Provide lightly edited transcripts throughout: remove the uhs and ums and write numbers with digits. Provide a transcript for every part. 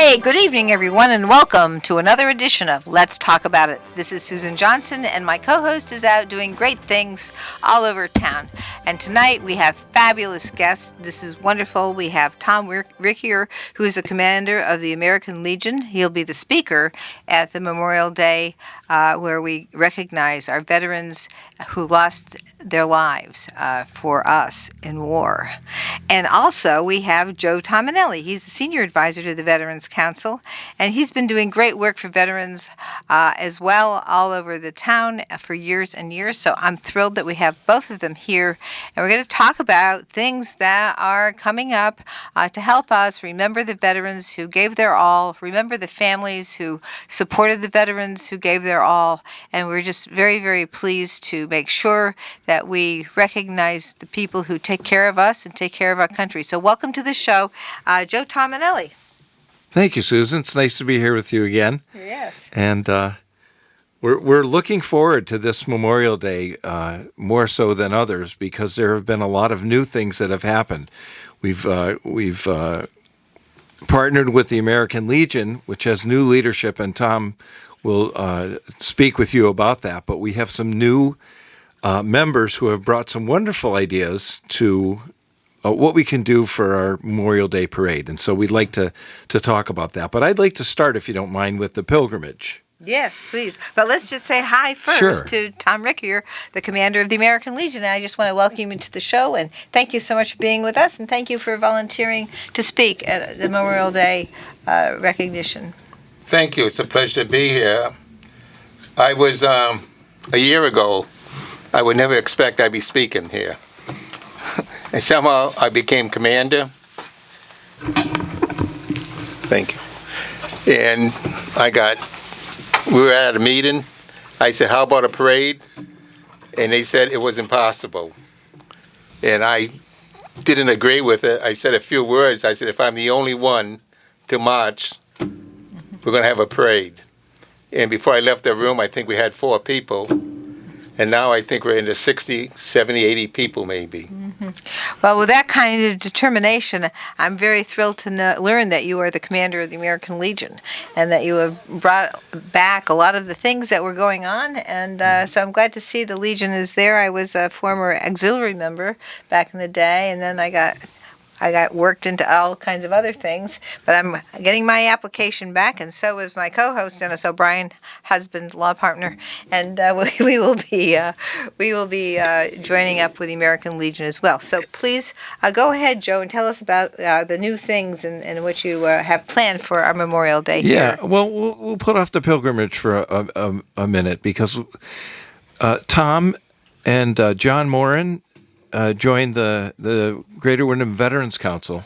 Hey, good evening, everyone, and welcome to another edition of Let's Talk About It. This is Susan Johnson, and my co-host is out doing great things all over town. And tonight we have fabulous guests. This is wonderful. We have Tom Rickier, who is the commander of the American Legion. He'll be the speaker at the Memorial Day where we recognize our veterans who lost their lives for us in war. And also we have Joe Tomanelli. He's the senior advisor to the Veterans Council, and he's been doing great work for veterans as well all over the town for years and years. So I'm thrilled that we have both of them here, and we're going to talk about things that are coming up to help us remember the veterans who gave their all, remember the families who supported the veterans who gave their all, and we're just very, very pleased to make sure that we recognize the people who take care of us and take care of our country. So welcome to the show, Joe Tomanelli. Thank you, Susan. It's nice to be here with you again. Yes. And we're looking forward to this Memorial Day more so than others because there have been a lot of new things that have happened. We've partnered with the American Legion, which has new leadership, and Tom will speak with you about that. But we have some new members who have brought some wonderful ideas to what we can do for our Memorial Day parade. And so we'd like to talk about that. But I'd like to start, if you don't mind, with the pilgrimage. Yes, please. But let's just say hi first to Tom Rickier, the commander of the American Legion. And I just want to welcome you to the show, and thank you so much for being with us, and thank you for volunteering to speak at the Memorial Day recognition. Thank you. It's a pleasure to be here. I was, a year ago, I would never expect I'd be speaking here. And somehow I became commander. Thank you. And we were at a meeting. I said, how about a parade? And they said it was impossible. And I didn't agree with it. I said a few words. I said, if I'm the only one to march, we're going to have a parade. And before I left the room, I think we had 4 people. And now I think we're into 60, 70, 80 people maybe. Mm-hmm. Well, with that kind of determination, I'm very thrilled to learn that you are the commander of the American Legion and that you have brought back a lot of the things that were going on. And so I'm glad to see the Legion is there. I was a former auxiliary member back in the day, and then I got worked into all kinds of other things, but I'm getting my application back, and so is my co-host Dennis O'Brien, husband, law partner, and we will be joining up with the American Legion as well. So please go ahead, Joe, and tell us about the new things and what you have planned for our Memorial Day here. Yeah, well, we'll put off the pilgrimage for a minute because Tom and John Moran joined the Greater Wyndham Veterans Council,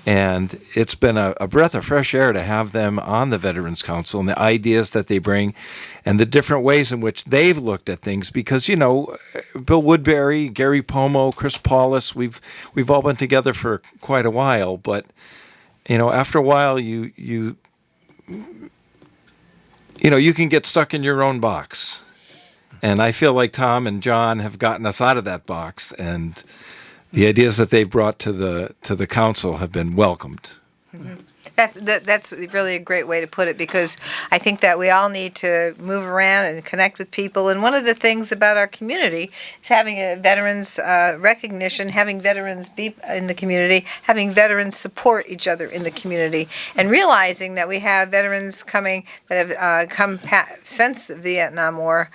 and it's been a breath of fresh air to have them on the Veterans Council and the ideas that they bring and the different ways in which they've looked at things. Because, you know, Bill Woodbury, Gary Pomo, Chris Paulus, we've all been together for quite a while, but, you know, after a while you can get stuck in your own box. And I feel like Tom and John have gotten us out of that box, and the ideas that they've brought to the council have been welcomed. Mm-hmm. That's really a great way to put it, because I think that we all need to move around and connect with people. And one of the things about our community is having a veterans recognition, having veterans be in the community, having veterans support each other in the community, and realizing that we have veterans coming that have come since the Vietnam War,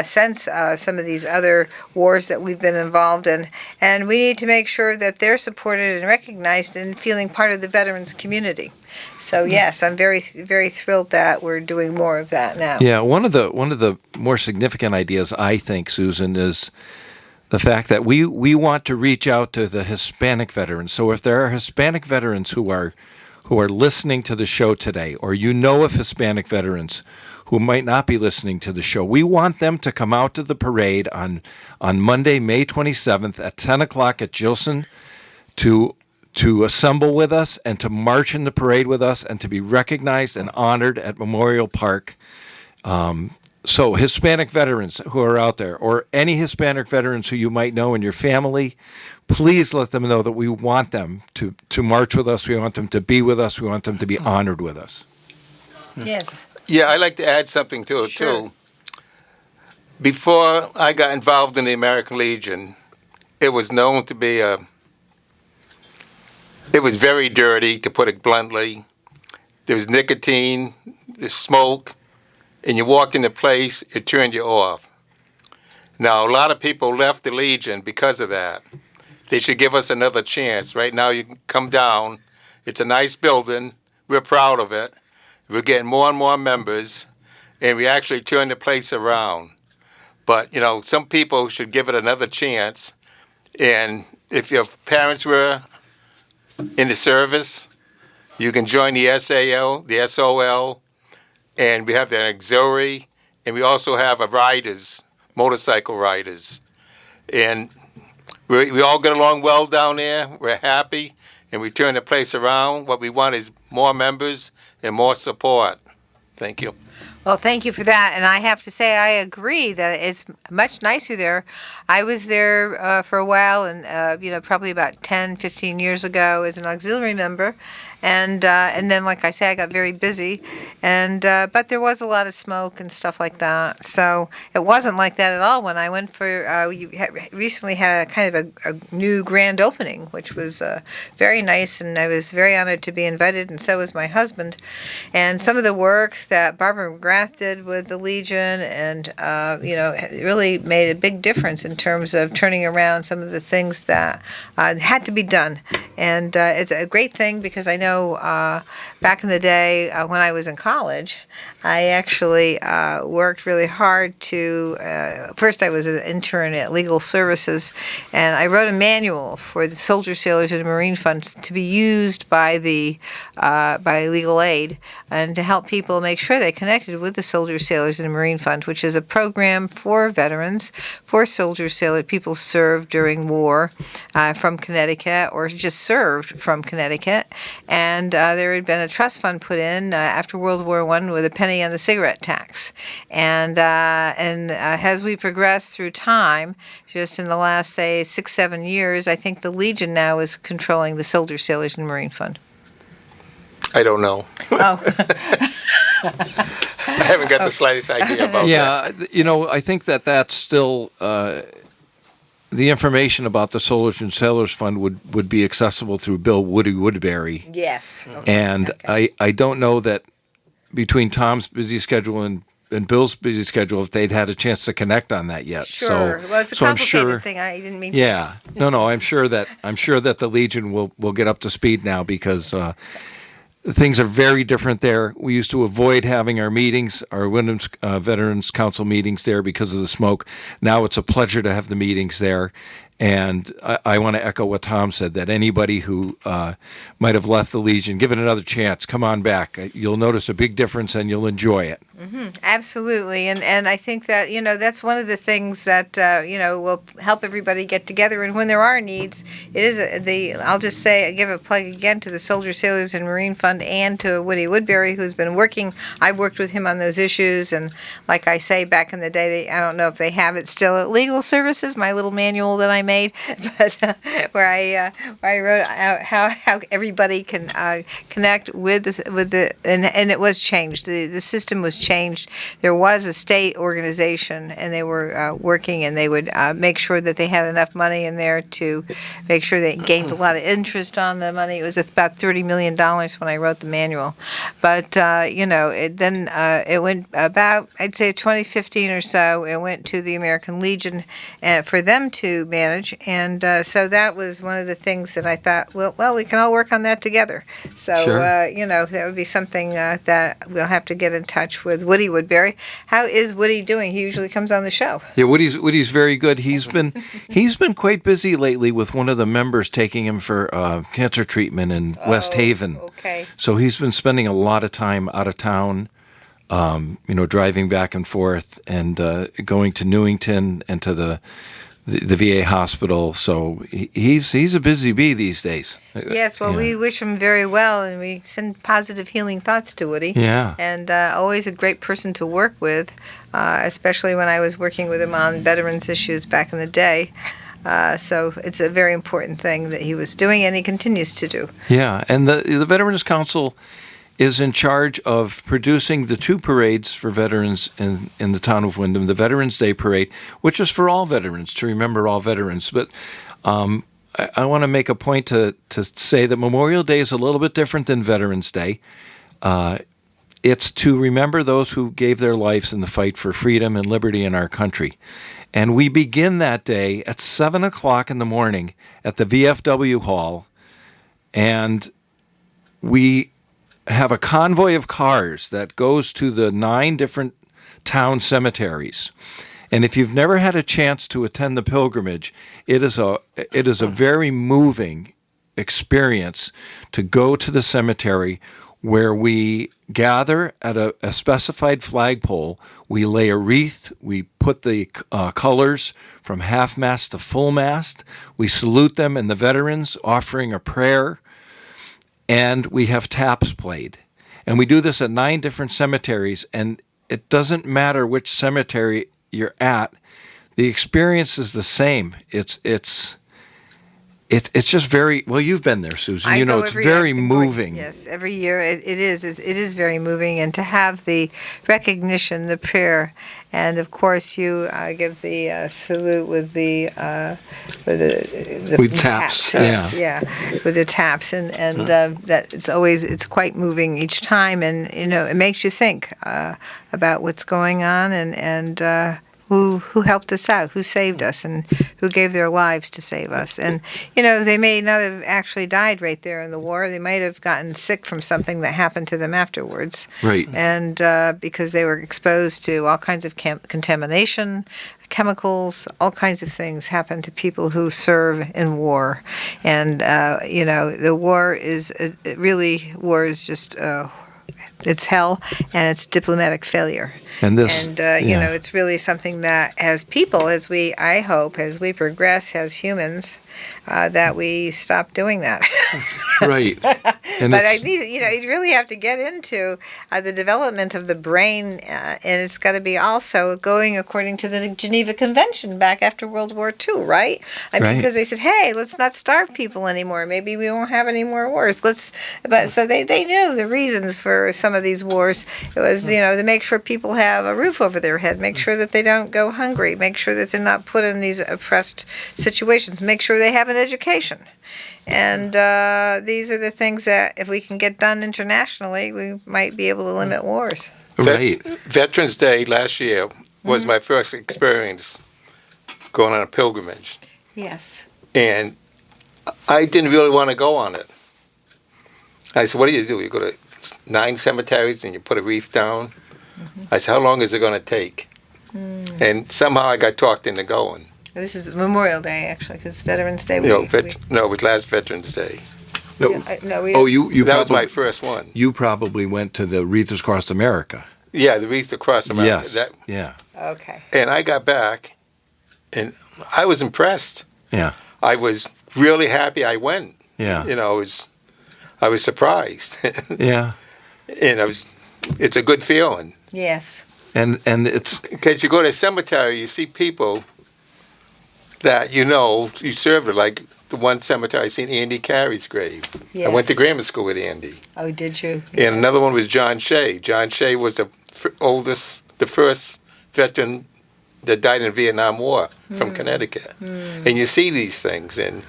since some of these other wars that we've been involved in. And we need to make sure that they're supported and recognized and feeling part of the veterans community. So yes, I'm very, very thrilled that we're doing more of that now. Yeah, one of the more significant ideas, I think, Susan, is the fact that we want to reach out to the Hispanic veterans. So if there are Hispanic veterans who are listening to the show today, or you know of Hispanic veterans who might not be listening to the show, we want them to come out to the parade on Monday, May 27th at 10 o'clock at Gilson to assemble with us and to march in the parade with us and to be recognized and honored at Memorial Park. So Hispanic veterans who are out there, or any Hispanic veterans who you might know in your family, please let them know that we want them to march with us. We want them to be with us. We want them to be honored with us. Yes. Yeah, I'd like to add something to it, Sure. too. Before I got involved in the American Legion, it was known to be it was very dirty, to put it bluntly. There was nicotine, there's smoke, and you walked in the place, it turned you off. Now, a lot of people left the Legion because of that. They should give us another chance. Right now, you can come down. It's a nice building. We're proud of it. We're getting more and more members, and we actually turn the place around. But, some people should give it another chance. And if your parents were in the service, you can join the SAL, the SOL, and we have the auxiliary, and we also have motorcycle riders. And we all get along well down there. We're happy, and we turn the place around. What we want is more members and more support. Thank you. Well, thank you for that. And I have to say, I agree that it's much nicer there. I was there for a while, and probably about 10, 15 years ago as an auxiliary member. And then, like I say, I got very busy, but there was a lot of smoke and stuff like that. So it wasn't like that at all when I went for. Recently had a kind of a new grand opening, which was very nice, and I was very honored to be invited, and so was my husband. And some of the work that Barbara McGrath did with the Legion, and it really made a big difference in terms of turning around some of the things that had to be done. And it's a great thing because I know back in the day when I was in college, I actually worked really hard to, first I was an intern at Legal Services, and I wrote a manual for the Soldier, Sailors, and Marine Funds to be used by by legal aid, and to help people make sure they connected with the Soldier, Sailors, and Marine Fund, which is a program for veterans, for soldiers, sailors, people served during war from Connecticut, or just served from Connecticut. And there had been a trust fund put in after World War I with a penny on the cigarette tax. And as we progress through time, just in the last, say, 6-7 years, I think the Legion now is controlling the Soldier, Sailors, and Marine Fund. I don't know. Oh. I haven't got the slightest idea about that. Yeah, I think that's still the information about the Soldiers and Sailors Fund would be accessible through Bill Woody Woodbury. Yes. And okay. I don't know that between Tom's busy schedule and Bill's busy schedule, if they'd had a chance to connect on that yet. Sure. Well, it's a complicated thing. I didn't mean to. Yeah. No. I'm sure that the Legion will get up to speed now because things are very different there. We used to avoid having our meetings, our Women's Veterans Council meetings there because of the smoke. Now it's a pleasure to have the meetings there. And I want to echo what Tom said, that anybody who might have left the Legion, give it another chance. Come on back. You'll notice a big difference and you'll enjoy it. Mm-hmm. Absolutely. And I think that, that's one of the things that, will help everybody get together. And when there are needs, it is I'll just say, give a plug again to the Soldier, Sailors, and Marine Fund and to Woody Woodbury, who's been working. I've worked with him on those issues. And like I say, back in the day, I don't know if they have it still at Legal Services, my little manual that I made, but where I wrote out how everybody can connect with the and it was changed. The system was changed. There was a state organization, and they were working, and they would make sure that they had enough money in there to make sure they gained a lot of interest on the money. It was about $30 million when I wrote the manual, but it went about, I'd say 2015 or so. It went to the American Legion for them to manage. And so that was one of the things that I thought, well, we can all work on that together. So, sure. That would be something that we'll have to get in touch with Woody Woodbury. How is Woody doing? He usually comes on the show. Yeah, Woody's very good. He's been quite busy lately with one of the members taking him for cancer treatment in West Haven. Okay. So he's been spending a lot of time out of town, driving back and forth and going to Newington and to the the VA hospital. So he's a busy bee these days. Yes, well, we wish him very well, and we send positive healing thoughts to Woody. Yeah. And always a great person to work with, especially when I was working with him on veterans issues back in the day. So it's a very important thing that he was doing, and he continues to do. Yeah, and the Veterans Council is in charge of producing the 2 parades for veterans in the town of Windham, the Veterans Day Parade, which is for all veterans, to remember all veterans. But I want to make a point to say that Memorial Day is a little bit different than Veterans Day. It's to remember those who gave their lives in the fight for freedom and liberty in our country. And we begin that day at 7 o'clock in the morning at the VFW Hall, and we have a convoy of cars that goes to the 9 different town cemeteries. And if you've never had a chance to attend the pilgrimage, it is a very moving experience to go to the cemetery where we gather at a specified flagpole. We lay a wreath. We put the colors from half-mast to full-mast. We salute them and the veterans, offering a prayer. And we have taps played. And we do this at 9 different cemeteries, and it doesn't matter which cemetery you're at. The experience is the same. It's just very, well, you've been there, Susan. You know, it's very moving. Yes, every year it is very moving, and to have the recognition, the prayer, and of course you give the salute with the with taps. Yeah, with the taps, and that it's quite moving each time, and you know it makes you think about what's going on and. Who helped us out, who saved us, and who gave their lives to save us. And, you know, they may not have actually died right there in the war. They might have gotten sick from something that happened to them afterwards. Right. And because they were exposed to all kinds of contamination, chemicals, all kinds of things happen to people who serve in war. And, you know, the war is just... it's hell, and it's diplomatic failure. And this, you know, it's really something that, as people, I hope, as we progress as humans, that we stop doing that. Right. And but you really have to get into the development of the brain, and it's got to be also going according to the Geneva Convention back after World War II, right? I mean, because they said, hey, let's not starve people anymore. Maybe we won't have any more wars. So they knew the reasons for some of these wars. It was, you know, to make sure people have a roof over their head, make sure that they don't go hungry, make sure that they're not put in these oppressed situations, make sure they have an education. And these are the things that, if we can get done internationally, we might be able to limit wars. Right. Veterans Day last year was my first experience going on a pilgrimage. Yes. And I didn't really want to go on it. I said, what do? You go to 9 cemeteries and you put a wreath down? Mm-hmm. I said, how long is it going to take? And somehow I got talked into going. This is Memorial Day, actually, because Veterans Day. No, it was last Veterans Day. No, that was my first one. You probably went to the Wreath Across America. Yeah, the Wreath Across America. Yes. Yeah. Okay. And I got back, and I was impressed. Yeah. I was really happy I went. Yeah. You know, I was surprised. Yeah. And it's a good feeling. Yes. And it's because you go to a cemetery, you see people that you served, like the one cemetery I seen Andy Carey's grave. Yes. I went to grammar school with Andy. Oh, did you? Yes. And another one was John Shea. John Shea was the first veteran that died in the Vietnam War from Connecticut. And you see these things, and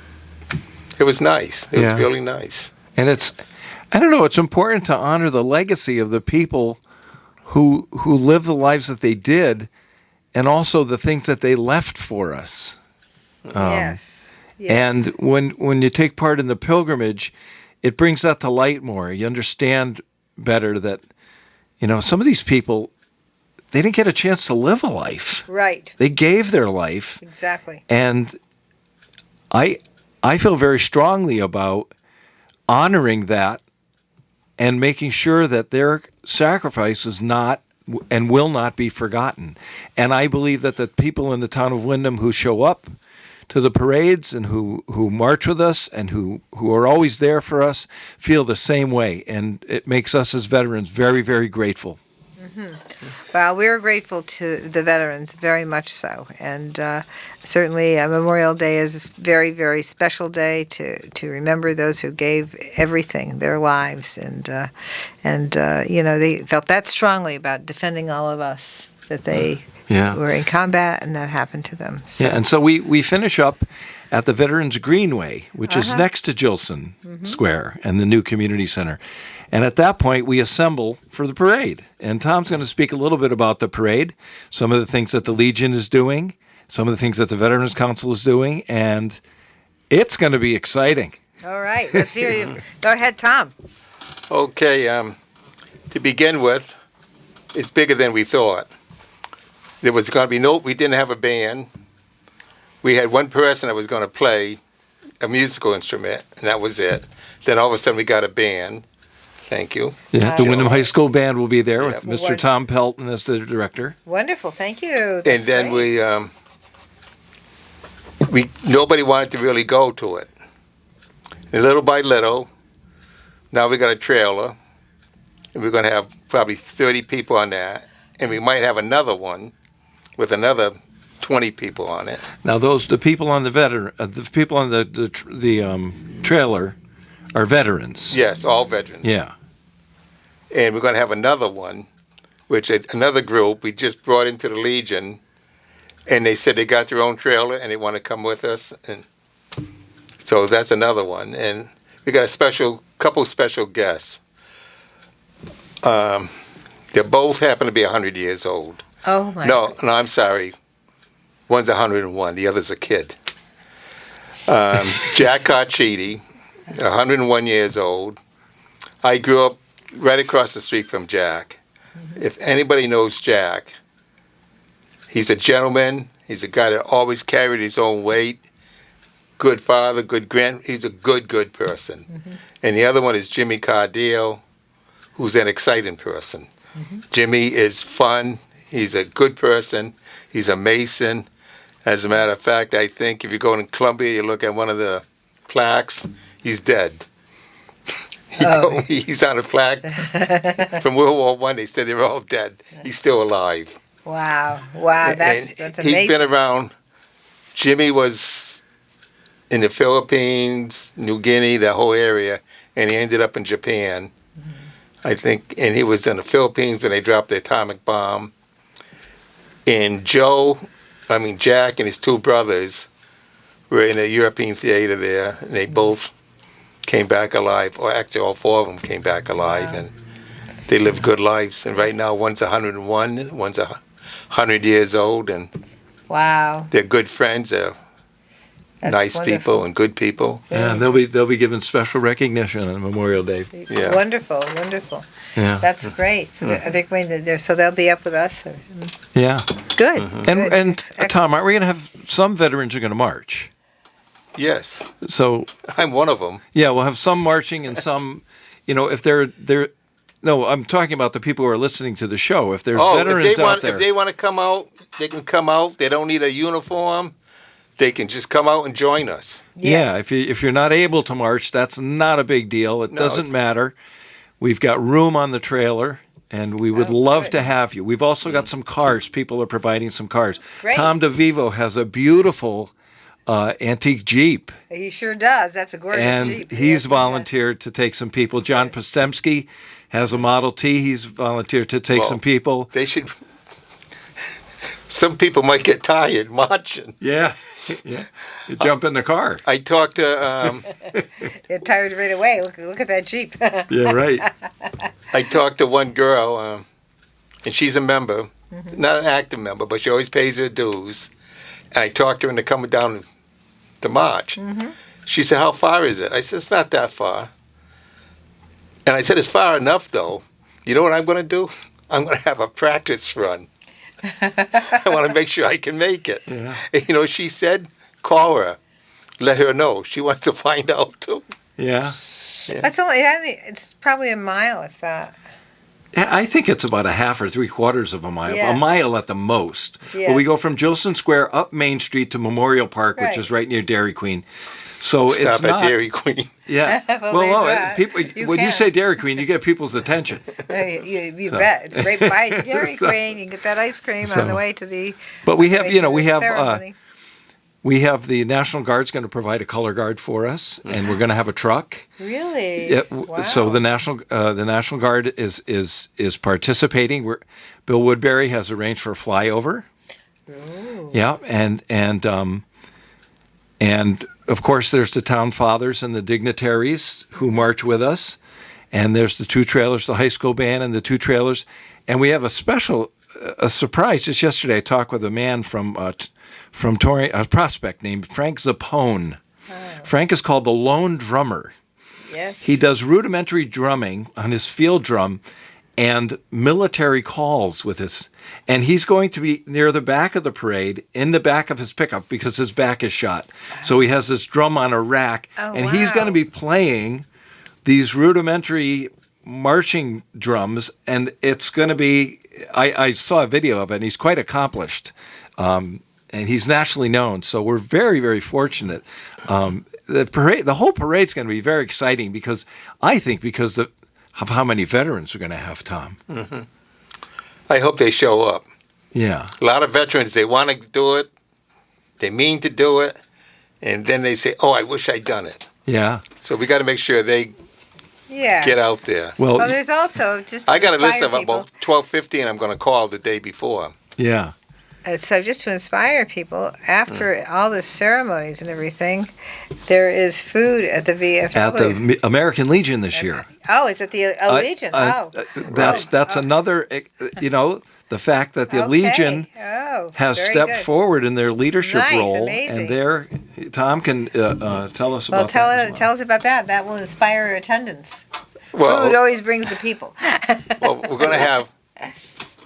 it was nice. It was really nice. And it's important to honor the legacy of the people who lived the lives that they did, and also the things that they left for us. Yes. And when you take part in the pilgrimage, it brings that to light more. You understand better that, you know, some of these people, they didn't get a chance to live a life. Right. They gave their life. Exactly. And I feel very strongly about honoring that and making sure that their sacrifice is not and will not be forgotten. And I believe that the people in the town of Windham who show up to the parades and who march with us and who are always there for us feel the same way. And it makes us as veterans very, very grateful. Well, we're grateful to the veterans, very much so. And certainly Memorial Day is a very, very special day to remember those who gave everything, their lives. And they felt that strongly about defending all of us, that they were in combat and that happened to them. So. Yeah, and so we finish up at the Veterans Greenway, which is next to Gilson Square and the new community center. And at that point, we assemble for the parade. And Tom's going to speak a little bit about the parade, some of the things that the Legion is doing, some of the things that the Veterans Council is doing, and it's going to be exciting. All right, let's hear you. Go ahead, Tom. Okay, to begin with, it's bigger than we thought. There was going to be we didn't have a band. We had one person that was going to play a musical instrument, and that was it. Then all of a sudden we got a band. Thank you. Yeah, the Wyndham High School Band will be there with Yeah. Mr. Tom Pelton as the director. Wonderful, thank you. And That's then great. we nobody wanted to really go to it. And little by little, now we got a trailer, and we're going to have probably 30 people on that, and we might have another one with another 20 people on it. Now, the people on the people on the trailer are veterans. Yes, all veterans. Yeah. And we're going to have another one, which another group we just brought into the Legion, and they said they got their own trailer and they want to come with us, and so that's another one. And we got a couple special guests. They both happen to be 100 years old. Oh my. No, I'm sorry. One's 101. The other's a kid. Jack Carchidi, 101 years old. I grew up right across the street from Jack. If anybody knows Jack, he's a gentleman. He's a guy that always carried his own weight. Good father, he's a good person. And the other one is Jimmy Cardile, who's an exciting person. Jimmy is fun. He's a good person. He's a Mason. As a matter of fact, I think if you go in Columbia, you look at one of the plaques, he's dead. He's on a plaque from World War One. They said they were all dead. He's still alive. Wow, that's amazing. He's been around. Jimmy was in the Philippines, New Guinea, the whole area, and he ended up in Japan, I think. And he was in the Philippines when they dropped the atomic bomb. And Jack and his two brothers were in a European theater there, and they both came back alive, or actually all four of them came back alive, and they lived good lives. And right now, one's 101, one's 100 years old, and wow, they're good friends. They're nice wonderful. people and good people. Yeah, and they'll be given special recognition on Memorial Day. Yeah. Wonderful. Yeah. That's great. So they're going to so they'll be up with us. Yeah. Good. And Tom, aren't we going to have some veterans are going to march? Yes, So I'm one of them. yeah, we'll have some marching and some, if they're no, I'm talking about the people who are listening to the show. If there's veterans out there, if they want to come out, they can come out. They don't need a uniform. They can just come out and join us. yeah, Yes. if you're not able to march, that's not a big deal. It No, doesn't it's- matter. We've got room on the trailer, and we would love good. to have you. We've also got some cars. People are providing some cars. Great. Tom DeVivo has a beautiful antique Jeep, He sure does. That's a gorgeous and Jeep. he's Yes, he volunteered to take some people. John Postemski has a Model T. He's volunteered to take Well, some people. They should. Some people might get tired marching. Yeah. Yeah. You jump in the car. I talked to does. They're tired right away. Look at that Jeep. Yeah, right. I talked to one girl, and she's a member, not an active member, but she always pays her dues. And I talked to her into coming down to march. She said, "How far is it?" I said, "It's not that far." And I said, "It's far enough, though. You know what I'm going to do? I'm going to have a practice run. I want to make sure I can make it." Yeah. And, she said, "Call her, let her know. She wants to find out too." Yeah. That's only. It's probably a mile, if that. I think it's about a half or 3/4 of a mile, Yeah. a mile at the most. Yeah. But we go from Gilson Square up Main Street to Memorial Park, Right. which is right near Dairy Queen. So Stop it's at not. Dairy Queen. Yeah. Well, well, there's no, that. people. You When you can. say Dairy Queen, you get people's attention. You bet. It's right by Dairy So- Queen. You can get that ice cream so- on the way to the. But we on the have, way you to know, we the have. ceremony. We have the National Guard's going to provide a color guard for us, and we're going to have a truck. Really? Yeah, Wow. So the National Guard is participating. Bill Woodbury has arranged for a flyover. Ooh. Yeah, and of course there's the town fathers and the dignitaries who march with us, and there's the two trailers, the high school band and the two trailers, and we have a surprise. Just yesterday, I talked with a man from Torrey, a prospect named Frank Zappone. Oh. Frank is called the Lone Drummer. Yes. He does rudimentary drumming on his field drum and military calls with his. And he's going to be near the back of the parade in the back of his pickup because his back is shot. So he has this drum on a rack, Oh, and he's wow. going to be playing these rudimentary marching drums, and it's going to be. I saw a video of it, and he's quite accomplished. And he's nationally known, so we're very, very fortunate. The whole parade's going to be very exciting because of how many veterans we're going to have, Tom. I hope they show up. Yeah, A lot of veterans, they want to do it, they mean to do it, and then they say, "Oh, I wish I'd done it." yeah. So we got to make sure they Yeah. get out there. Well, Well, there's also just. To I got a list inspire of people, about 12, 15 I'm going to call the day before. yeah, So just to inspire people, after all the ceremonies and everything, there is food at the VFW. at the American Legion this year. Oh, it's at the Legion. That's another. The fact that the Okay. Legion Oh, has very stepped good. forward in their leadership Nice, role, amazing. and Tom can tell us Well, about that. as well. tell us about that. That will inspire attendance. Food Well, always brings the people. we're going to have.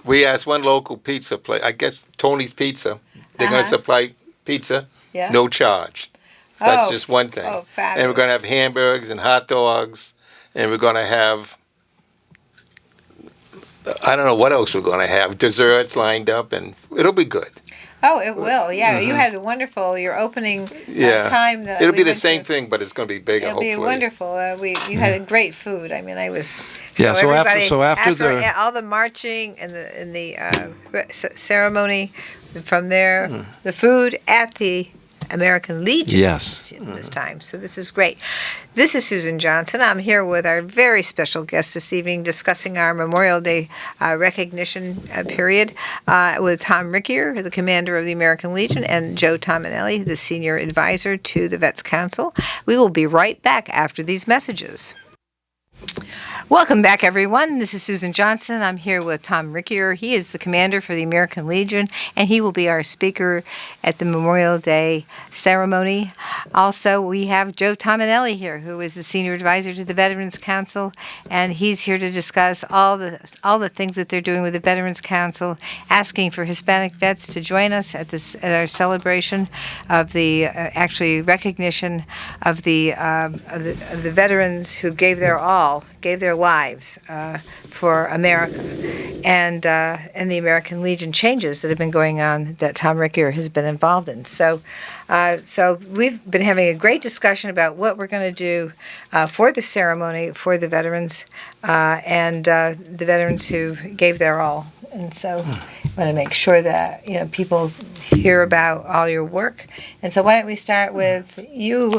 We asked one local pizza place, I guess Tony's Pizza. They're going to supply pizza, Yeah. no charge. That's Oh, just one thing. oh, and we're going to have hamburgers and hot dogs, and we're going to have. I don't know what else we're going to have. Desserts lined up, and it'll be good. Oh, it will. Yeah, you had a wonderful your opening time. That It'll we be the went same to. thing, but it's going to be bigger. It'll hopefully. be wonderful. You had great food. I mean, I was. Yeah, so after- everybody- so after the- all the marching and the ceremony, from there, the food at the American Legion. Yes. This time, so this is great. This is Susan Johnson. I'm here with our very special guest this evening, discussing our Memorial Day recognition period with Tom Rickier, the commander of the American Legion, and Joe Tomanelli, the senior advisor to the Vets Council. We will be right back after these messages. Welcome back, everyone. This is Susan Johnson. I'm here with Tom Rickier. He is the commander for the American Legion, and he will be our speaker at the Memorial Day ceremony. Also, we have Joe Tomanelli here, who is the senior advisor to the Veterans Council, and he's here to discuss all the things that they're doing with the Veterans Council, asking for Hispanic vets to join us at our celebration of the actually recognition of the veterans who gave their all, gave their lives for America, and the American Legion changes that have been going on that Tom Rickier has been involved in. So we've been having a great discussion about what we're going to do for the ceremony for the veterans and the veterans who gave their all. And so I want to make sure that people hear about all your work. And so why don't we start with you,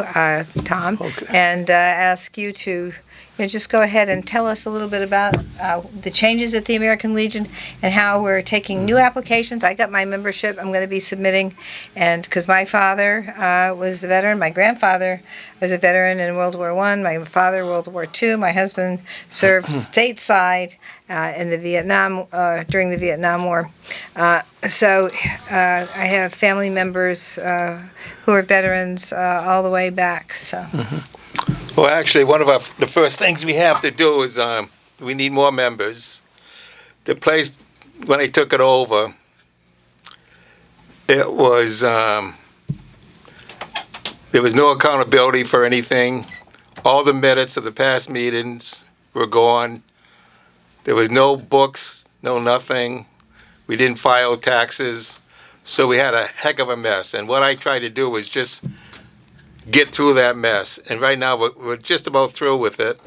Tom, and ask you to just go ahead and tell us a little bit about the changes at the American Legion and how we're taking new applications. I got my membership. I'm going to be submitting, and because my father was a veteran, my grandfather was a veteran in World War I, my father World War II, my husband served stateside in the during the Vietnam War. So I have family members who are veterans all the way back. So. Well, actually, one of the first things we have to do is we need more members. The place, when I took it over, it was there was no accountability for anything. All the minutes of the past meetings were gone. There was no books, no nothing. We didn't file taxes. So we had a heck of a mess. And what I tried to do was just get through that mess. And right now we're just about through with it.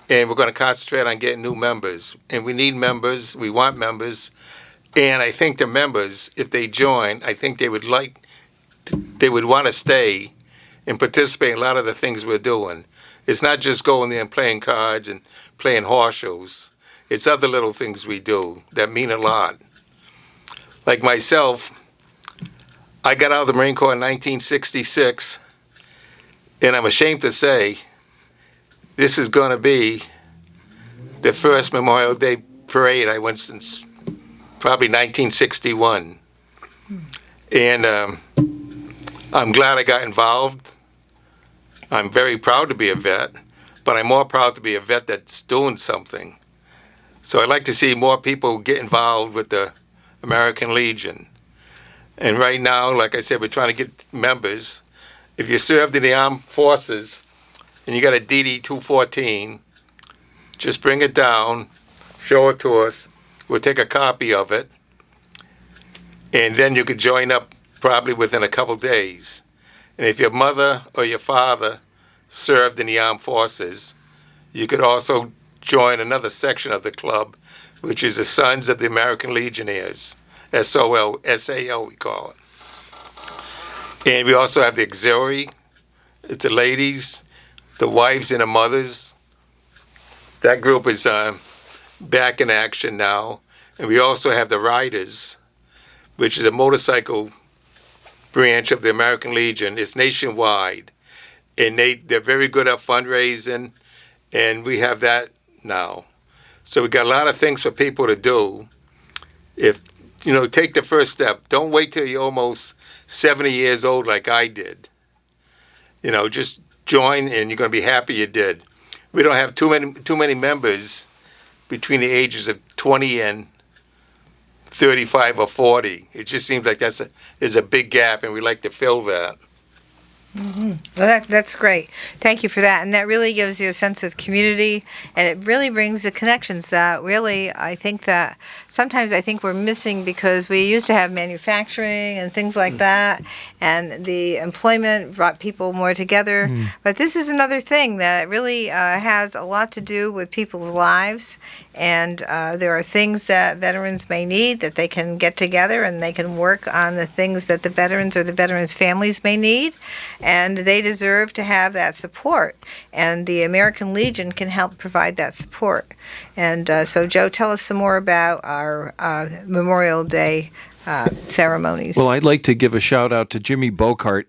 And we're going to concentrate on getting new members. And we need members. We want members. And I think the members, if they join, I think they would want to stay and participate in a lot of the things we're doing. It's not just going there and playing cards and playing horseshoes. It's other little things we do that mean a lot. Like myself, I got out of the Marine Corps in 1966, and I'm ashamed to say this is going to be the first Memorial Day parade I went since probably 1961. And I'm glad I got involved. I'm very proud to be a vet, but I'm more proud to be a vet that's doing something. So I'd like to see more people get involved with the American Legion. And right now, like I said, we're trying to get members. If you served in the armed forces and you got a DD 214, just bring it down, show it to us. We'll take a copy of it, and then you could join up probably within a couple days. And if your mother or your father served in the armed forces, you could also join another section of the club, which is the Sons of the American Legionnaires, SOL, SAL we call it. And we also have the auxiliary. It's the ladies, the wives, and the mothers. That group is back in action now. And we also have the Riders, which is a motorcycle branch of the American Legion. It's nationwide. And they're very good at fundraising, and we have that now. So we got a lot of things for people to do. If, take the first step. Don't wait till you're almost 70 years old like I did. Just join, and you're going to be happy you did. We don't have too many members between the ages of 20 and 35 or 40. It just seems like there's a big gap, and we like to fill that. Mm-hmm. Well, that's great. Thank you for that. And that really gives you a sense of community, and it really brings the connections that really I think that sometimes I think we're missing, because we used to have manufacturing and things like that, and the employment brought people more together. But this is another thing that really has a lot to do with people's lives, and there are things that veterans may need that they can get together and they can work on the things that the veterans or the veterans' families may need. And they deserve to have that support. And the American Legion can help provide that support. And so, Joe, tell us some more about our Memorial Day ceremonies. Well, I'd like to give a shout out to Jimmy Bocart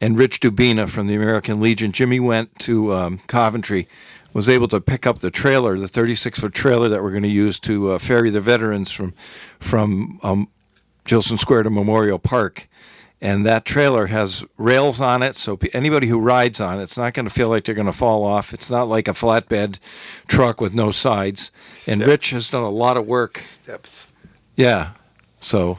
and Rich Dubina from the American Legion. Jimmy went to Coventry, was able to pick up the trailer, the 36-foot trailer that we're going to use to ferry the veterans from Gilson Square to Memorial Park. And that trailer has rails on it, so anybody who rides on it, it's not going to feel like they're going to fall off. It's not like a flatbed truck with no sides. Steps. And Rich has done a lot of work. Steps. Yeah. So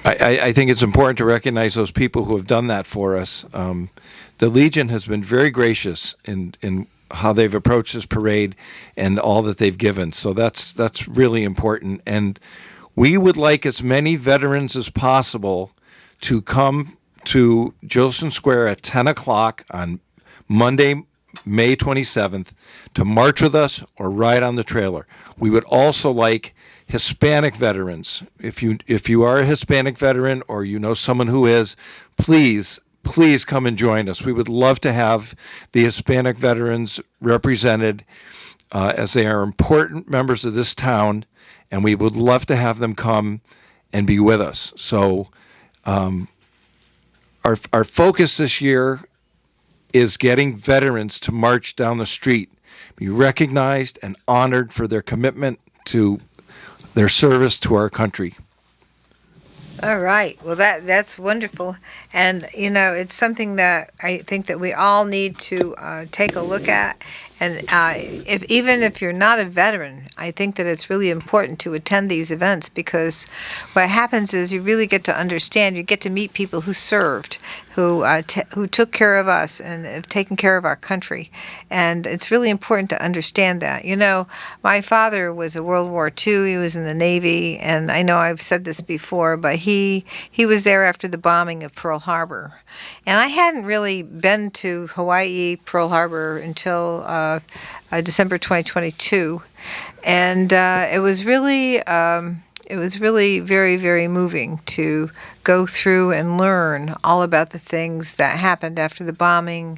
I think it's important to recognize those people who have done that for us. The Legion has been very gracious in how they've approached this parade and all that they've given. So that's really important. And we would like as many veterans as possible to come to Gilson Square at 10 o'clock on Monday, May 27th, to march with us or ride on the trailer. We would also like Hispanic veterans. If you are a Hispanic veteran or you know someone who is, please come and join us. We would love to have the Hispanic veterans represented, as they are important members of this town, and we would love to have them come and be with us. So our focus this year is getting veterans to march down the street, be recognized and honored for their commitment to their service to our country. All right. Well, that's wonderful. And, it's something that I think that we all need to take a look at. And even if you're not a veteran, I think that it's really important to attend these events, because what happens is you really get to understand, you get to meet people who served, who took care of us and have taken care of our country. And it's really important to understand that. You know, my father was a World War II. He was in the Navy, and I know I've said this before, but he was there after the bombing of Pearl Harbor. And I hadn't really been to Hawaii, Pearl Harbor until December 2022, and it was really very, very moving to go through and learn all about the things that happened after the bombing,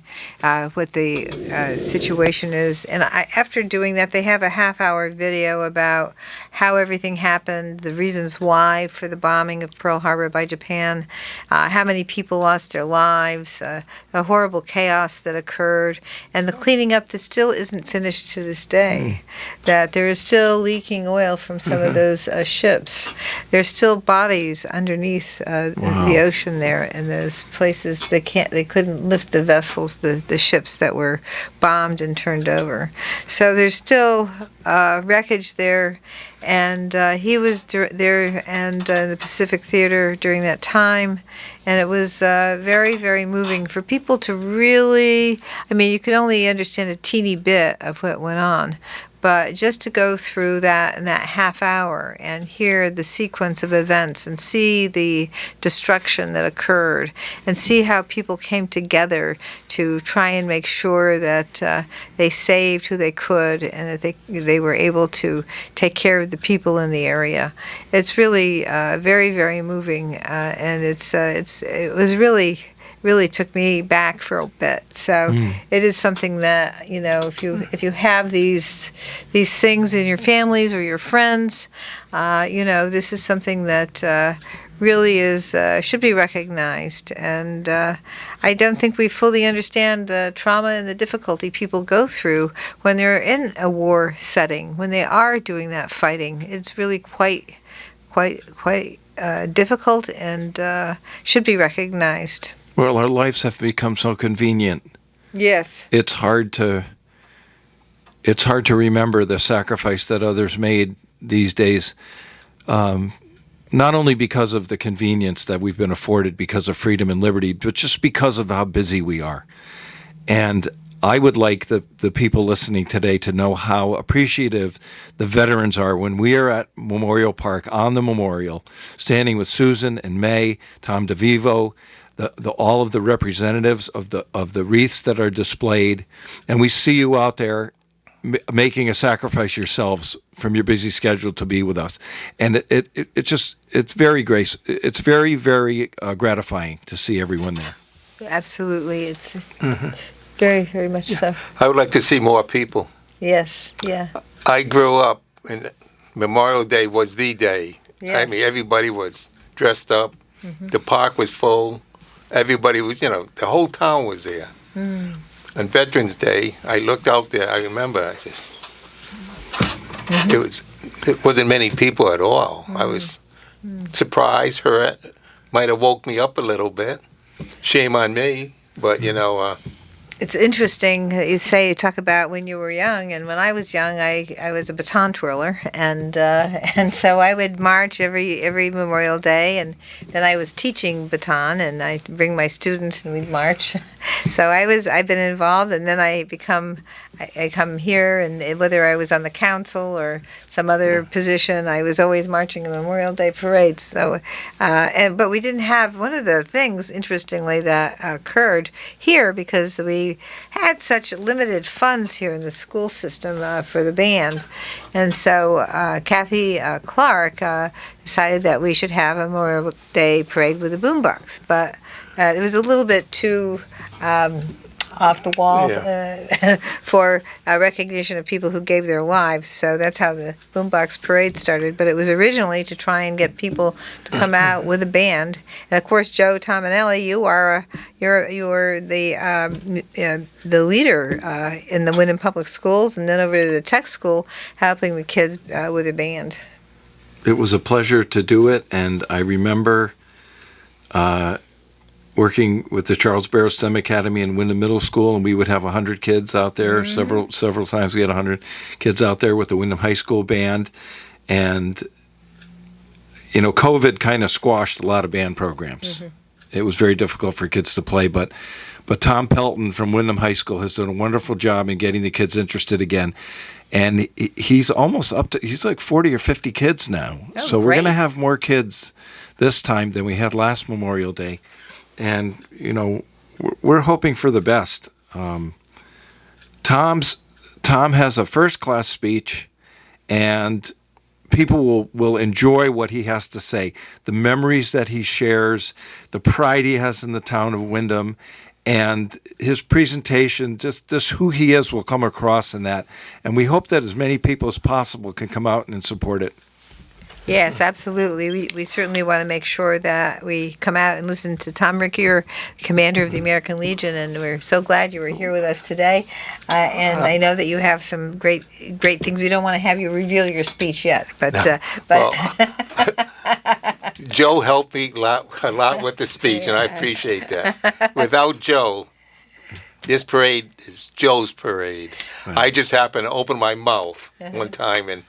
what the situation is. And after doing that, they have a half-hour video about how everything happened, the reasons why for the bombing of Pearl Harbor by Japan, how many people lost their lives, the horrible chaos that occurred, and the cleaning up that still isn't finished to this day, that there is still leaking oil from some of those ships. There's still bodies underneath the ocean there in those places. They couldn't lift the vessels, the ships that were bombed and turned over. So there's still wreckage there, and he was there and the Pacific Theater during that time, and it was very, very moving for people to really, I mean, you could only understand a teeny bit of what went on, but just to go through that in that half hour and hear the sequence of events and see the destruction that occurred and see how people came together to try and make sure that they saved who they could and that they were able to take care of the people in the area. It's really very, very moving, and it was really took me back for a bit. So it is something that, you know, if you have these things in your families or your friends, you know, this is something that really is should be recognized. And I don't think we fully understand the trauma and the difficulty people go through when they're in a war setting, when they are doing that fighting. It's really quite difficult and should be recognized. Well, our lives have become so convenient. Yes. It's hard to remember the sacrifice that others made these days, not only because of the convenience that we've been afforded because of freedom and liberty, but just because of how busy we are. And I would like the people listening today to know how appreciative the veterans are when we are at Memorial Park on the memorial, standing with Susan and May, Tom DeVivo, all of the representatives of the wreaths that are displayed, and we see you out there making a sacrifice yourselves from your busy schedule to be with us, and it's very very gratifying to see everyone there. Absolutely, it's very, very much so. I would like to see more people. Yes, yeah. I grew up, and Memorial Day was the day. Yes. I mean, everybody was dressed up. The park was full. Everybody was, you know, the whole town was there. On Veterans Day, I looked out there. I remember, I said, it wasn't many people at all. I was surprised, hurt. Might have woke me up a little bit. Shame on me, but you know. It's interesting you talk about when you were young, and when I was young, I was a baton twirler, and so I would march every Memorial Day, and then I was teaching baton, and I'd bring my students and we'd march. So I've been involved, and then I come here, and whether I was on the council or some other position, I was always marching in Memorial Day parades. So, but we didn't have one of the things, interestingly, that occurred here because we had such limited funds here in the school system for the band, and so Kathy Clark decided that we should have a Memorial Day parade with a boombox, but it was a little bit too off the wall for recognition of people who gave their lives. So that's how the Boombox Parade started. But it was originally to try and get people to come out with a band. And of course, Joe Tomanelli, you're the leader in the Wyndham Public Schools, and then over to the tech school, helping the kids with a band. It was a pleasure to do it, and I remember working with the Charles Barrow STEM Academy in Wyndham Middle School, and we would have 100 kids out there. Several times we had 100 kids out there with the Wyndham High School band. And, you know, COVID kind of squashed a lot of band programs. it was very difficult for kids to play. But Tom Pelton from Wyndham High School has done a wonderful job in getting the kids interested again. And he's almost he's like 40 or 50 kids now. Oh, so we're great. going to have more kids this time than we had last Memorial Day. And, we're hoping for the best. Tom has a first-class speech, and people will enjoy what he has to say. The memories that he shares, the pride he has in the town of Wyndham, and his presentation, just who he is, will come across in that. And we hope that as many people as possible can come out and support it. Yes, absolutely. We certainly want to make sure that we come out and listen to Tom Ricker, commander of the American Legion, and we're so glad you were here with us today. And I know that you have some great things. We don't want to have you reveal your speech yet, but Well, Joe helped me a lot with the speech, and I appreciate that. Without Joe, this parade is Joe's parade. Right. I just happened to open my mouth one time, and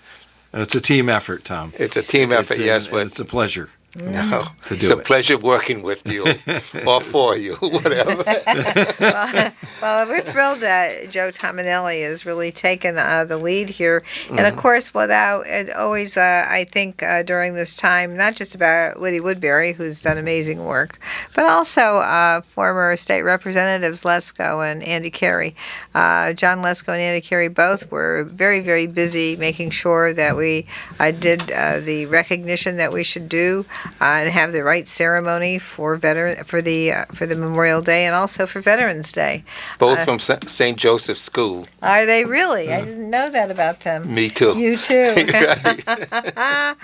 It's a team effort, Tom. it's a team effort, yes, but it's a pleasure. no, to do it's a it. pleasure working with you or for you, whatever. well, we're thrilled that Joe Tomanelli has really taken the lead here. And of course, without it always, I think during this time, not just about Woody Woodbury, who's done amazing work, but also former state representatives Lesko and Andy Carey. John Lesko and Andy Carey both were very, very busy making sure that we did the recognition that we should do and have the right ceremony for the Memorial Day and also for Veterans Day. Both from St. Joseph's School. Are they really? I didn't know that about them. Me too. You too. Right.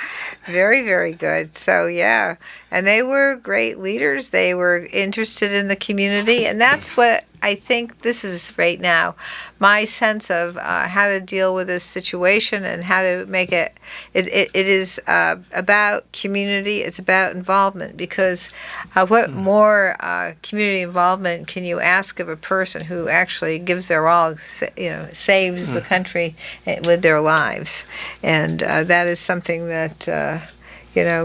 Very, very good. So, yeah. And they were great leaders. They were interested in the community. And that's what I think this is right now. My sense of how to deal with this situation and how to make it is about community. It's about involvement, because what more community involvement can you ask of a person who actually gives their all, saves the country with their lives? And that is something that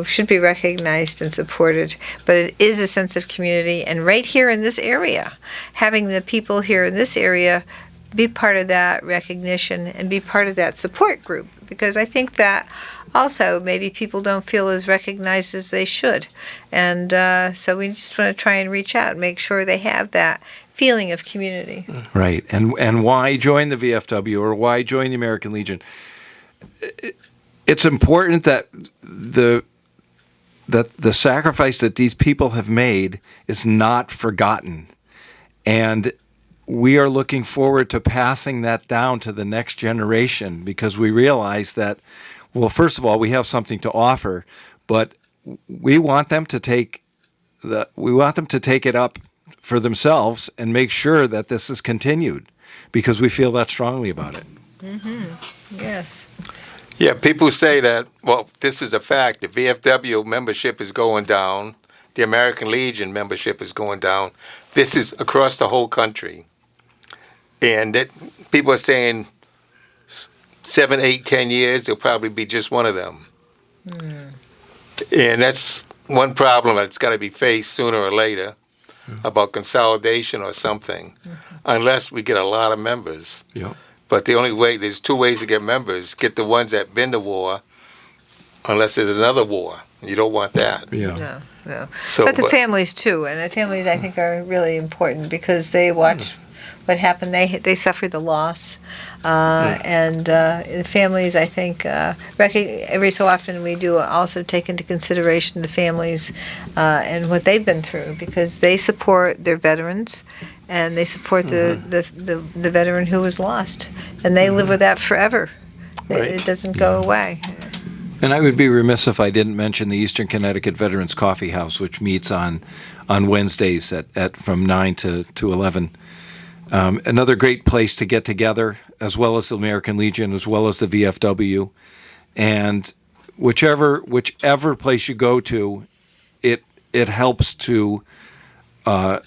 should be recognized and supported. But it is a sense of community. And right here in this area, having the people here in this area be part of that recognition and be part of that support group. Because I think that also maybe people don't feel as recognized as they should. And so we just want to try and reach out and make sure they have that feeling of community. Right. And why join the VFW or why join the American Legion? It's important that the sacrifice that these people have made is not forgotten. And we are looking forward to passing that down to the next generation, because we realize that, well, first of all, we have something to offer, but we want them to take it up for themselves and make sure that this is continued, because we feel that strongly about it. Mm-hmm. Yes. Yeah, people say that, well, this is a fact. The VFW membership is going down. The American Legion membership is going down. This is across the whole country. And people are saying 7, 8, 10 years, there'll probably be just one of them. And that's one problem that's got to be faced sooner or later, about consolidation or something, unless we get a lot of members. Yeah. But there's two ways to get members. Get the ones that been to war, unless there's another war. You don't want that. Yeah. No. So, But the families too, and the families I think are really important, because they watch what happened. They suffered the loss, and the families, I think, every so often we do also take into consideration the families and what they've been through, because they support their veterans. And they support the veteran who was lost, and they live with that forever. Right. It doesn't go away. And I would be remiss if I didn't mention the Eastern Connecticut Veterans Coffee House, which meets on Wednesdays at from 9 to 11. Another great place to get together, as well as the American Legion, as well as the VFW. And whichever place you go to, it helps to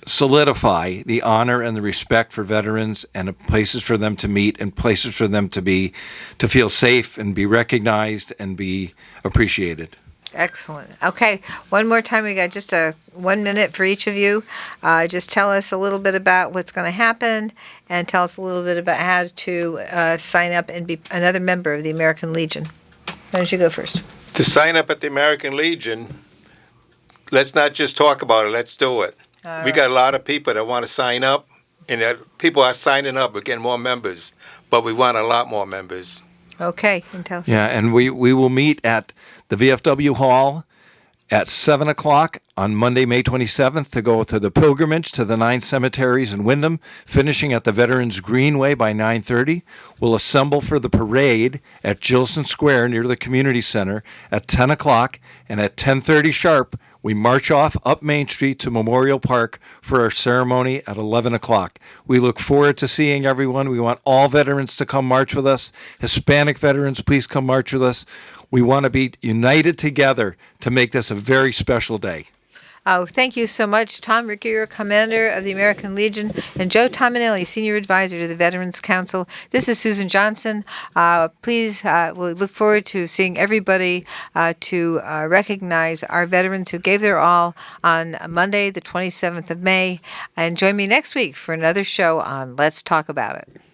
solidify the honor and the respect for veterans, and places for them to meet, and places for them to feel safe and be recognized and be appreciated. Excellent. Okay, one more time. We got just 1 minute for each of you. Just tell us a little bit about what's going to happen, and tell us a little bit about how to sign up and be another member of the American Legion. Why don't you go first? To sign up at the American Legion, let's not just talk about it, let's do it. All We got a lot of people that want to sign up, and people are signing up. We're getting more members, but we want a lot more members. Okay, and tell us. Yeah, and we will meet at the VFW Hall at 7 o'clock on Monday, May 27th, to go to the pilgrimage to the 9 cemeteries in Wyndham, finishing at the Veterans Greenway by 9:30. We'll assemble for the parade at Gilson Square near the community center at 10 o'clock, and at 10:30 sharp, we march off up Main Street to Memorial Park for our ceremony at 11 o'clock. We look forward to seeing everyone. We want all veterans to come march with us. Hispanic veterans, please come march with us. We want to be united together to make this a very special day. Oh, thank you so much, Tom Ricker, Commander of the American Legion, and Joe Tomanelli, Senior Advisor to the Veterans Council. This is Susan Johnson. Please, we'll look forward to seeing everybody to recognize our veterans who gave their all on Monday, the 27th of May. And join me next week for another show on Let's Talk About It.